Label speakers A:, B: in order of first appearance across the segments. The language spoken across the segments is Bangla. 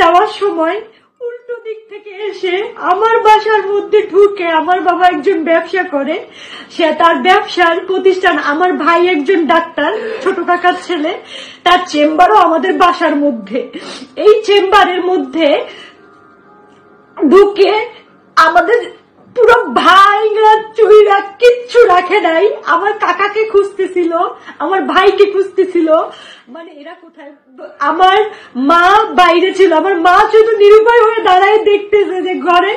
A: যাওয়ার সময় উল্টো দিক থেকে এসে আমার বাসার মধ্যে ঢুকে, আমার বাবা একজন ব্যবসা করে, সে তার ব্যবসার প্রতিষ্ঠান, আমার ভাই একজন ডাক্তার, ছোট কাকার ছেলে, তার চেম্বারও আমাদের বাসার মধ্যে। এই চেম্বারের মধ্যে ঢুকে আমাদের পুরো ভাইরা চুইরা কিচ্ছু রাখে নাই, আমার কাকাকে খুঁজতেছিল, আমার ভাইকে খুঁজতেছিল, মানে এরা কোথায়। আমার মা বাইরে ছিল, আমার মা শুধু নিরুপায় হয়ে দাঁড়ায় দেখতেছে যে ঘরে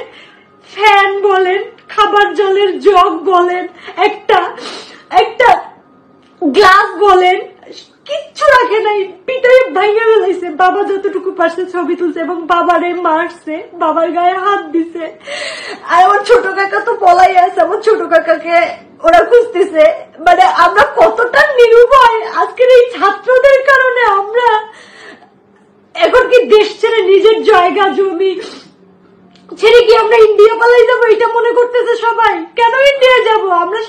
A: ফ্যান বলেন, খাবার জলের জগ বলেন, একটা গ্লাস বলেন, কিচ্ছু রাখে নাই, পিটাই ভাঙে ফেলাইছে। বাবা যতটুকু পারছে ছবি তুলছে এবং বাবারে মারছে, বাবার গায়ে হাত দিছে। আর আমার ছোট কাকা তো পলাই আছে, আমার ছোট কাকাকে ওরা খুঁজতেছে। মানে আমরা কতটা নিরুপায় আজকের এই ছাত্রদের কারণে। আমরা এখন কি দেশ ছেড়ে, নিজের জায়গা জমি ছেড়ে কি আমরা ইন্ডিয়া পালাই যাবো, এটা মনে করতেছে সবাই। কেন ইন্ডিয়া যাবো আমরা?